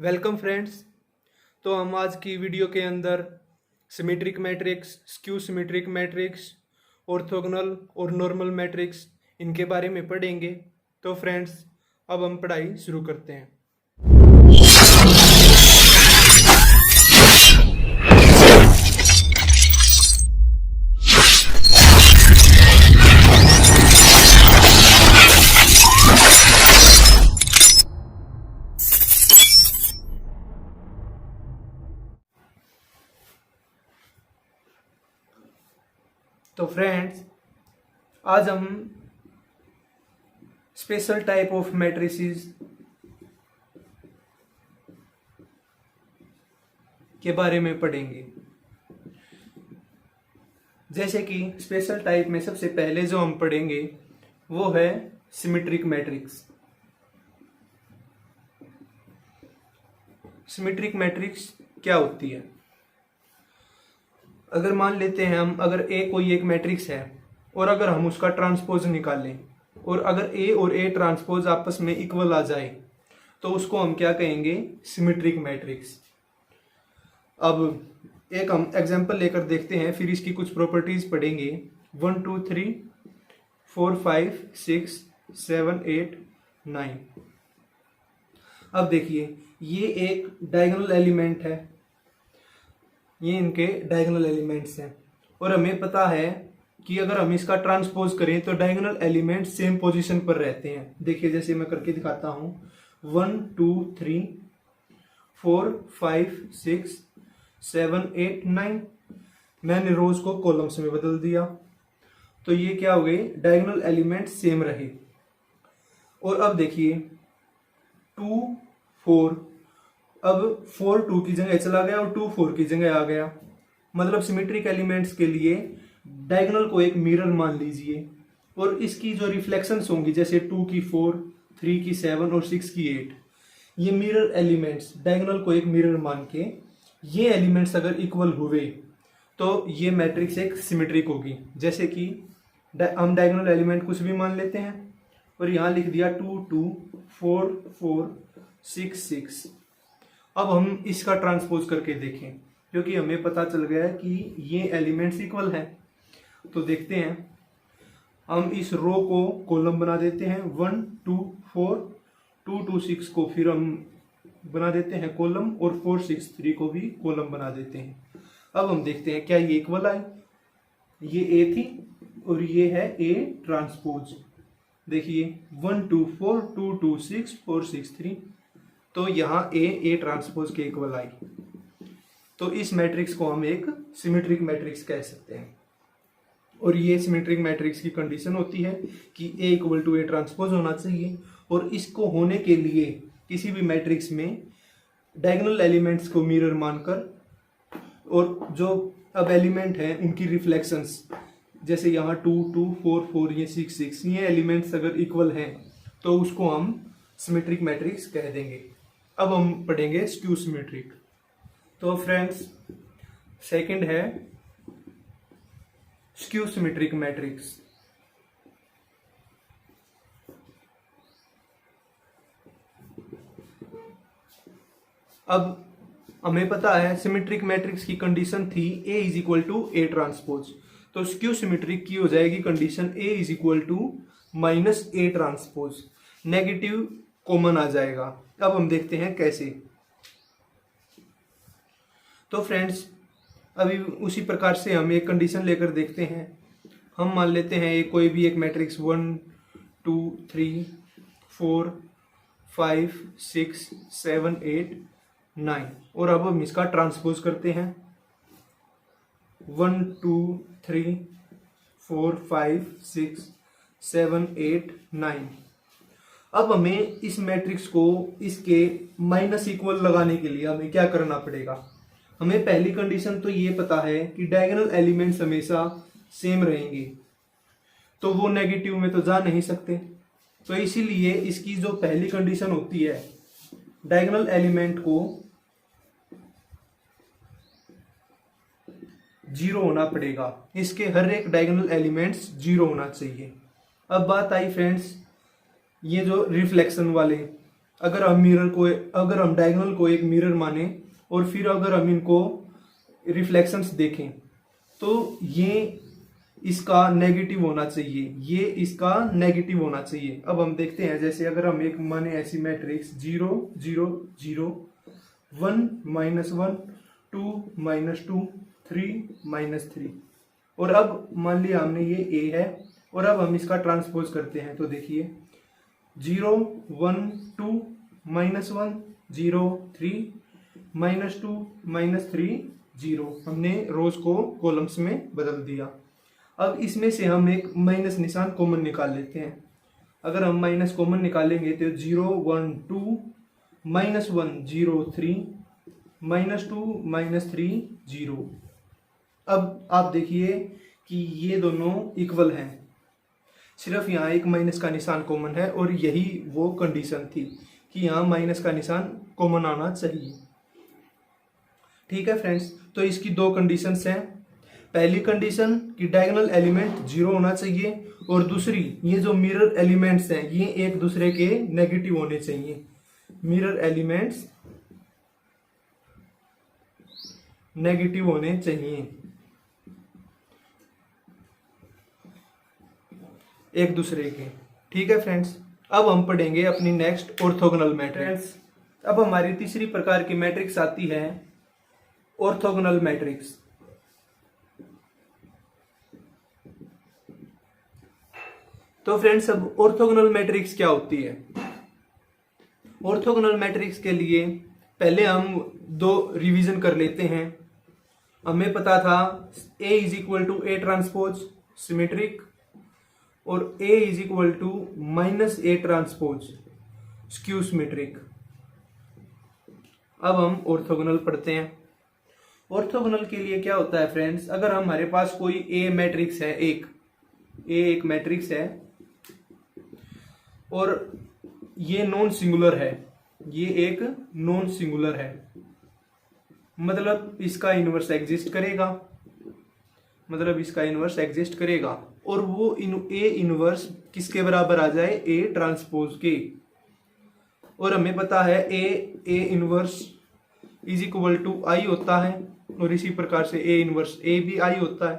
Welcome friends. तो हम आज की वीडियो के अंदर symmetric matrix, skew symmetric matrix, orthogonal और नॉर्मल मैट्रिक्स इनके बारे में पढ़ेंगे। तो फ्रेंड्स, अब हम पढ़ाई शुरू करते हैं। तो फ्रेंड्स, आज हम स्पेशल टाइप ऑफ मैट्रिसेस के बारे में पढ़ेंगे। जैसे कि स्पेशल टाइप में सबसे पहले जो हम पढ़ेंगे वो है सिमेट्रिक मैट्रिक्स। सिमेट्रिक मैट्रिक्स क्या होती है? अगर मान लेते हैं हम, अगर ए कोई एक मैट्रिक्स है और अगर हम उसका ट्रांसपोज निकालें और अगर ए और ए ट्रांसपोज आपस में इक्वल आ जाए तो उसको हम क्या कहेंगे? Symmetric matrix. अब एक हम एग्जांपल लेकर देखते हैं, फिर इसकी कुछ प्रॉपर्टीज पढ़ेंगे। 1 2 3 4 5 6 7 8 9। अब देखिए, ये एक डायगोनल एलिमेंट है, ये इनके डायगोनल एलिमेंट्स हैं और हमें पता है कि अगर हम इसका ट्रांसपोज करें तो डायगोनल एलिमेंट सेम पोजीशन पर रहते हैं। देखिए, जैसे मैं करके दिखाता हूं, 1 2 3 4 5 6 7 8 9। मैंने रोज को कॉलम्स में बदल दिया तो ये क्या हो गए? डायगोनल एलिमेंट सेम रहे। और अब देखिए 2 4, अब 4 2 की जगह चला गया और 2 4 की जगह आ गया। मतलब सिमेट्रिक एलिमेंट्स के लिए डायगोनल को एक मिरर मान लीजिए और इसकी जो रिफ्लेक्शंस होंगी, जैसे 2 की 4, 3 की 7 और 6 की 8, ये मिरर एलिमेंट्स, डायगोनल को एक मिरर मान के ये एलिमेंट्स अगर इक्वल हुए तो ये मैट्रिक्स एक सिमेट्रिक होगी। जैसे कि हम डायगोनल एलिमेंट कुछ भी मान लेते हैं और यहाँ लिख दिया 2 2 4 4 6 6। अब हम इसका ट्रांसपोज करके देखें, क्योंकि हमें पता चल गया है कि ये एलिमेंट्स इक्वल हैं। तो देखते हैं, हम इस रो को कॉलम बना देते हैं, 1 2 4 2 2 6 को फिर हम बना देते हैं कॉलम और 4 6 3 को भी कॉलम बना देते हैं। अब हम देखते हैं क्या ये इक्वल आए। ये ए थी और ये है ए ट्रांसपोज। देखिए 1 2 4 2 2 6 4 6 3, तो यहाँ ए ट्रांसपोज के इक्वल आई। तो इस मैट्रिक्स को हम एक सिमेट्रिक मैट्रिक्स कह सकते हैं। और ये सिमेट्रिक मैट्रिक्स की कंडीशन होती है कि ए इक्वल टू ए ट्रांसपोज होना चाहिए। और इसको होने के लिए किसी भी मैट्रिक्स में डायगोनल एलिमेंट्स को मिरर मानकर और जो अब एलिमेंट है उनकी रिफ्लेक्शंस, जैसे यहाँ 2 2 4 4, ये 6 6, ये एलिमेंट्स अगर इक्वल हैं तो उसको हम सिमेट्रिक मैट्रिक्स कह देंगे। अब हम पढ़ेंगे स्क्यू सिमेट्रिक। तो फ्रेंड्स, सेकंड है स्क्यू सिमेट्रिक मैट्रिक्स। अब हमें पता है सिमेट्रिक मैट्रिक्स की कंडीशन थी A is equal to A transpose, तो स्क्यू सिमेट्रिक की हो जाएगी condition A is equal to minus A transpose. Negative common आ जाएगा। अब हम देखते हैं कैसे। तो फ्रेंड्स, अभी उसी प्रकार से हम एक कंडीशन लेकर देखते हैं। हम मान लेते हैं ये कोई भी एक मैट्रिक्स 1 2 3 4 5 6 7 8 9 और अब हम इसका ट्रांसपोज करते हैं 1 2 3 4 5 6 7 8 9। अब हमें इस मैट्रिक्स को इसके माइनस इक्वल लगाने के लिए हमें क्या करना पड़ेगा? हमें पहली कंडीशन तो ये पता है कि डायगोनल एलिमेंट्स हमेशा सेम रहेंगे, तो वो नेगेटिव में तो जा नहीं सकते। तो इसीलिए इसकी जो पहली कंडीशन होती है, डायगोनल एलिमेंट को 0 होना पड़ेगा। इसके हर एक डायगोनल एलिमेंट्स 0 होना चाहिए। अब बात आई फ्रेंड्स ये जो रिफ्लेक्शन वाले, अगर हम डायगोनल को एक मिरर माने और फिर अगर हम इनको रिफ्लेक्शंस देखें तो ये इसका नेगेटिव होना चाहिए, ये इसका नेगेटिव होना चाहिए। अब हम देखते हैं, जैसे अगर हम एक माने ऐसी मैट्रिक्स 0 0 0 1 -1 2 -2 3 -3, और अब मान लिया हमने ये A है और अब हम इसका ट्रांसपोज करते हैं तो देखिए 0 1 2 -1 0 3 -2 -3 0, हमने रोज को कॉलम्स में बदल दिया। अब इसमें से हम एक माइनस निशान कॉमन निकाल लेते हैं। अगर हम माइनस कॉमन निकालेंगे तो 0 1 2 -1 0 3 -2 -3 0। अब आप देखिए कि ये दोनों इक्वल हैं, सिर्फ यहाँ एक माइनस का निशान कॉमन है और यही वो कंडीशन थी कि यहाँ माइनस का निशान कॉमन आना चाहिए। ठीक है फ्रेंड्स, तो इसकी दो कंडीशंस हैं। पहली कंडीशन कि डायगोनल एलिमेंट 0 होना चाहिए और दूसरी ये जो मिरर एलिमेंट्स हैं ये एक दूसरे के नेगेटिव होने चाहिए। मिरर एलिमेंट्स नेगेटिव होने चाहिए एक दूसरे के। ठीक है फ्रेंड्स, अब हम पढ़ेंगे अपनी नेक्स्ट ऑर्थोगोनल मैट्रिक्स। अब हमारी तीसरी प्रकार की मैट्रिक्स आती है ऑर्थोगोनल मैट्रिक्स। तो फ्रेंड्स, अब ऑर्थोगोनल मैट्रिक्स क्या होती है? ऑर्थोगोनल मैट्रिक्स के लिए पहले हम दो रिवीजन कर लेते हैं। हमें पता था A is equal to A transpose symmetric और A is equal to -A transpose skew symmetric. अब हम ऑर्थोगोनल पढ़ते हैं। ऑर्थोगोनल के लिए क्या होता है फ्रेंड्स, अगर हमारे पास कोई A मैट्रिक्स है, एक मैट्रिक्स है और ये नॉन सिंगुलर है, ये एक नॉन सिंगुलर है, मतलब इसका इनवर्स एग्जिस्ट करेगा, और वो A इनवर्स किसके बराबर आ जाए? A ट्रांसपोज के। और हमें पता है A inverse is equal to I होता है और इसी प्रकार से A इनवर्स A भी I होता है।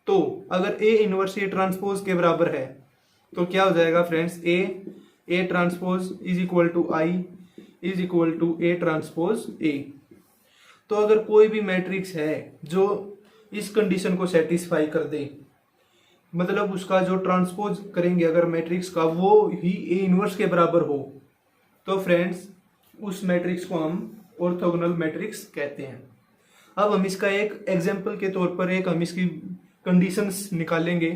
तो अगर A इनवर्स A ट्रांसपोज के बराबर है तो क्या हो जाएगा friends? A transpose is equal to I is equal to A transpose A। तो अगर कोई भी मैट्रिक्स है जो इस कंडीशन को सेटिस्फाई कर दे, मतलब उसका जो ट्रांसपोज करेंगे अगर मैट्रिक्स का वो ही A इनवर्स के बराबर हो, तो फ्रेंड्स उस मैट्रिक्स को हम ऑर्थोगोनल मैट्रिक्स कहते हैं। अब हम इसका एक एग्जांपल के तौर पर हम इसकी कंडीशंस निकालेंगे,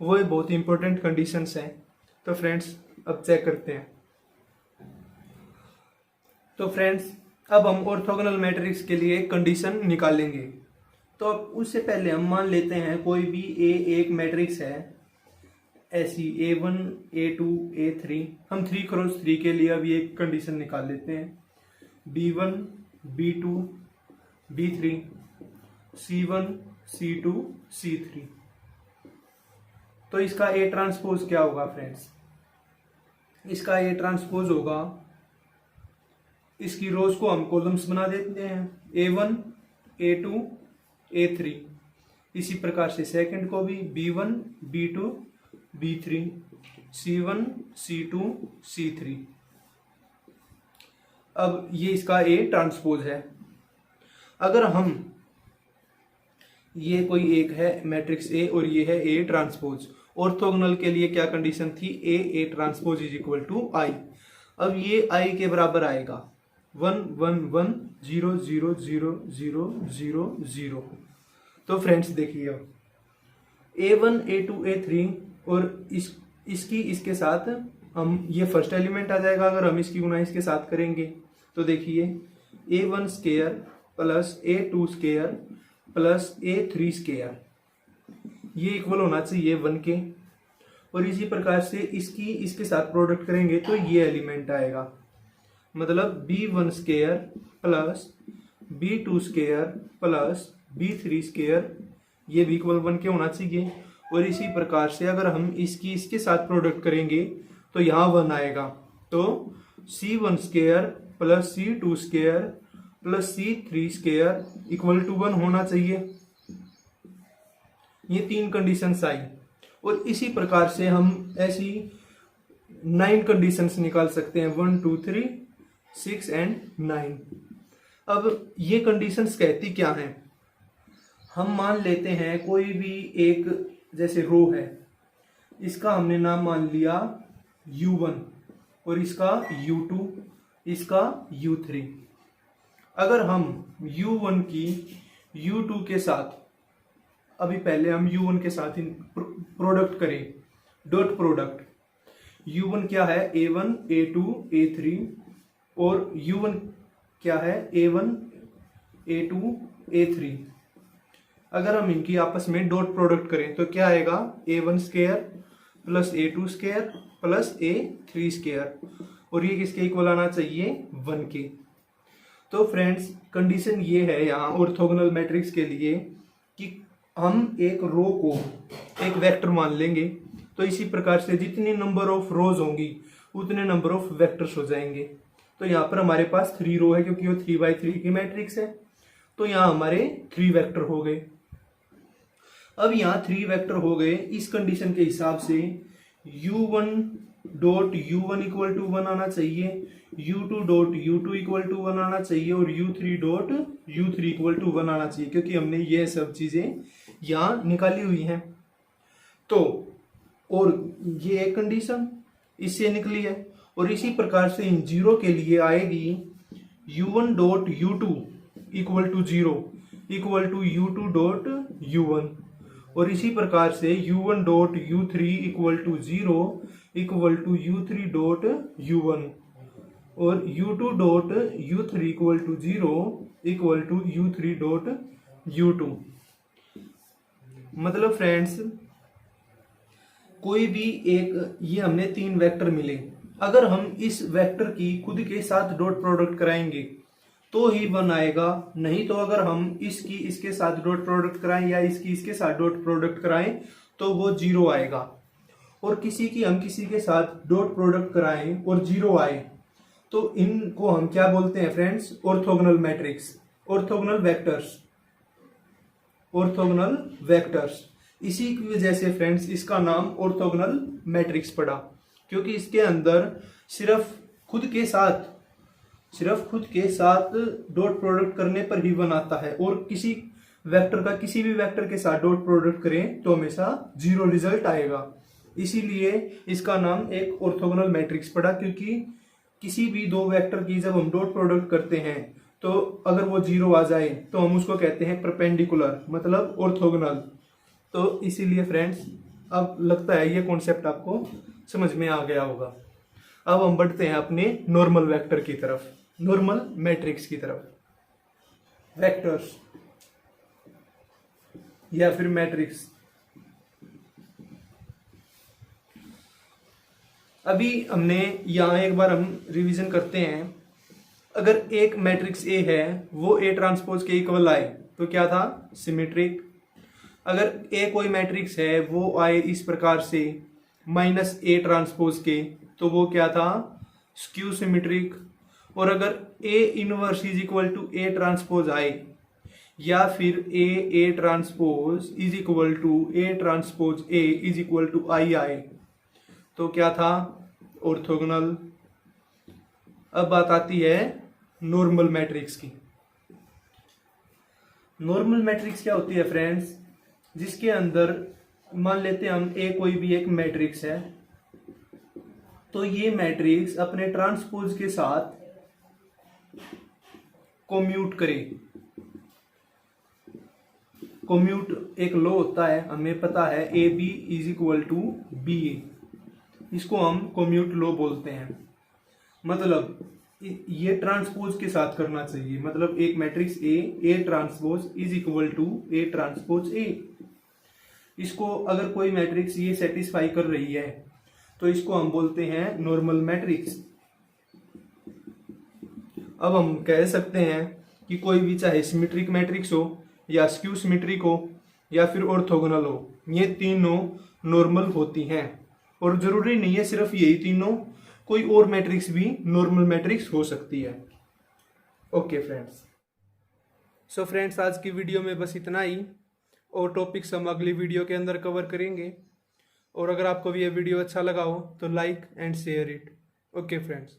वो बहुत इंपॉर्टेंट कंडीशंस हैं। तो फ्रेंड्स अब चेक करते हैं। तो फ्रेंड्स अब हम ऑर्थोगोनल मैट्रिक्स के लिए कंडीशन निकालेंगे। तो अब उससे पहले हम मान लेते हैं कोई भी एक मैट्रिक्स है ऐसी A1 A2 A3। हम 3x3 के लिए अब ये कंडीशन निकाल लेते हैं। B1 B2 B3 C1 C2 C3। तो इसका A ट्रांसपोज क्या होगा फ्रेंड्स? इसका A ट्रांसपोज होगा, इसकी रोज को हम कॉलम्स बना देते हैं, A1 A2 A3। इसी प्रकार से सेकंड को भी B1 B2 B3 C1 C2 C3। अब ये इसका A ट्रांसपोज है। अगर हम ये कोई एक है मैट्रिक्स A और ये है A ट्रांसपोज, ऑर्थोगोनल के लिए क्या कंडीशन थी? A transpose is equal to I। अब ये I के बराबर आएगा 1 1 1 0 0 0 0 0 0। तो फ्रेंड्स देखिए A1 A2 A3 और इसके साथ हम ये फर्स्ट एलिमेंट आ जाएगा। अगर हम इसकी गुना इसके साथ करेंगे तो देखिए A1 square plus A2 square plus A3 square, ये इक्वल होना चाहिए 1 के। और इसी प्रकार से इसके साथ प्रोडक्ट करेंगे तो ये एलिमेंट आएगा, मतलब B1 square plus B2 square plus B3 square, ये भी इक्वल 1 के होना चाहिए। और इसी प्रकार से अगर हम इसके साथ प्रोडक्ट करेंगे तो यहाँ 1 आएगा। तो C1 square plus C2 square plus C3 square equal to 1 होना चाहिए। ये 3 कंडीशंस आई और इसी प्रकार से हम ऐसी 9 कंडीशंस निकाल सकते हैं, 1 2 3 6 एंड 9। अब ये कंडीशंस कहती क्या हैं? हम मान लेते हैं कोई भी एक जैसे रो है, इसका हमने नाम मान लिया U1 और इसका U2, इसका U3। अगर हम U1 की U2 के साथ, अभी पहले हम U1 के साथ प्रोडक्ट करें, डॉट प्रोडक्ट। U1 क्या है? A1 A2 A3 और U1 क्या है? A1 A2 A3। अगर हम इनकी आपस में डॉट प्रोडक्ट करें तो क्या आएगा? A1 square plus A2 square plus A3 square, और ये किसके इक्वल आना चाहिए? 1 के। तो फ्रेंड्स कंडीशन ये है यहाँ ऑर्थोगोनल मैट्रिक्स के लिए कि हम एक रो को एक वेक्टर मान लेंगे, तो इसी प्रकार से जितनी नंबर ऑफ रोज होंगी उतने नंबर ऑफ वेक्टर्स हो जाएंगे। तो यहाँ पर हमारे पास 3 रो है क्योंकि वो 3x3 की मैट्रिक्स है, तो यहाँ हमारे 3 वेक्टर हो गए। अब यहाँ 3 वेक्टर हो गए, इस कंडीशन के हिसाब से U1 dot U1 equal to 1 आना चाहिए, U2 dot U2 equal to 1 आना चाहिए और U3 dot U3 equal to 1 आना चाहिए, क्योंकि हमने ये सब चीजें यहाँ निकाली हुई हैं। तो और ये एक कंडीशन इससे निकली है, और इसी प्रकार से इन जीरो के लिए आएगी U1 dot U2 equal to 0 equal to U2 dot U1, और इसी प्रकार से U1 dot U3 equal to 0 equal to U3 dot U1 और U2 dot U3 equal to 0 equal to U3 dot U2। मतलब friends कोई भी एक, ये हमने 3 वेक्टर मिले, अगर हम इस वेक्टर की खुद के साथ डॉट प्रोडक्ट कराएंगे तो ही 1 आएगा, नहीं तो अगर हम इसकी इसके साथ डॉट प्रोडक्ट कराएं या इसकी इसके साथ डॉट प्रोडक्ट कराएं तो वो 0 आएगा। और किसी की हम किसी के साथ डॉट प्रोडक्ट कराएं और 0 आए तो इनको हम क्या बोलते हैं friends? Orthogonal matrix, orthogonal vectors, orthogonal vectors. इसी की वजह से फ्रेंड्स इसका नाम ऑर्थोगोनल मैट्रिक्स पड़ा, क्योंकि इसके अंदर सिर्फ खुद के साथ डॉट प्रोडक्ट करने पर ही 1 आता है, और किसी वेक्टर का किसी भी वेक्टर के साथ डॉट प्रोडक्ट करें तो हमेशा 0 रिजल्ट आएगा। इसीलिए इसका नाम एक ऑर्थोगोनल मैट्रिक्स पड़ा, क्योंकि किसी भी 2 वेक्टर की जब हम डॉट प्रोडक्ट करते हैं तो अगर वो 0 आ जाए तो हम उसको कहते हैं परपेंडिकुलर, मतलब ऑर्थोगोनल। तो इसीलिए फ्रेंड्स अब लगता है ये कॉन्सेप्ट आपको समझ में आ गया होगा। अब हम बढ़ते हैं अपने नॉर्मल वेक्टर की तरफ, नॉर्मल मैट्रिक्स की तरफ। वेक्टर्स या फिर मैट्रिक्स। अभी हमने यहां एक बार हम रिवीजन करते हैं। अगर एक मैट्रिक्स ए है वो ए ट्रांसपोज के इक्वल आए तो क्या था? सिमेट्रिक। अगर ए कोई मैट्रिक्स है वो आए इस प्रकार से माइनस ए ट्रांसपोज के तो वो क्या था? Skew symmetric. और अगर A inverse is equal to A transpose आए या फिर A transpose is equal to A transpose A is equal to I आए तो क्या था? ऑर्थोगोनल। अब बात आती है नॉर्मल मैट्रिक्स की। नॉर्मल मैट्रिक्स क्या होती है फ्रेंड्स? जिसके अंदर मान लेते हैं हम ए कोई भी एक मैट्रिक्स है, तो ये मैट्रिक्स अपने ट्रांसपोज के साथ कोम्यूट करे। कोम्यूट एक लॉ होता है, हमें पता है A B is equal to B A, इसको हम कोम्यूट लॉ बोलते हैं। मतलब ये ट्रांसपोज के साथ करना चाहिए, मतलब एक matrix A transpose is equal to A transpose A. इसको अगर कोई मैट्रिक्स ये सेटिस्फाई कर रही है तो इसको हम बोलते हैं नॉर्मल मैट्रिक्स। अब हम कह सकते हैं कि कोई भी चाहे सिमेट्रिक मैट्रिक्स हो या स्क्यू सिमेट्रिक हो या फिर ऑर्थोगोनल हो, ये तीनों नॉर्मल होती हैं। और जरूरी नहीं है सिर्फ यही तीनों, कोई और मैट्रिक्स भी नॉर्मल मैट्रिक्स हो सकती है। ओके फ्रेंड्स, सो फ्रेंड्स आज की वीडियो में बस इतना ही, और टॉपिक्स हम अगली वीडियो के अंदर कवर करेंगे। और अगर आपको भी ये वीडियो अच्छा लगा हो तो like and share it. Okay friends.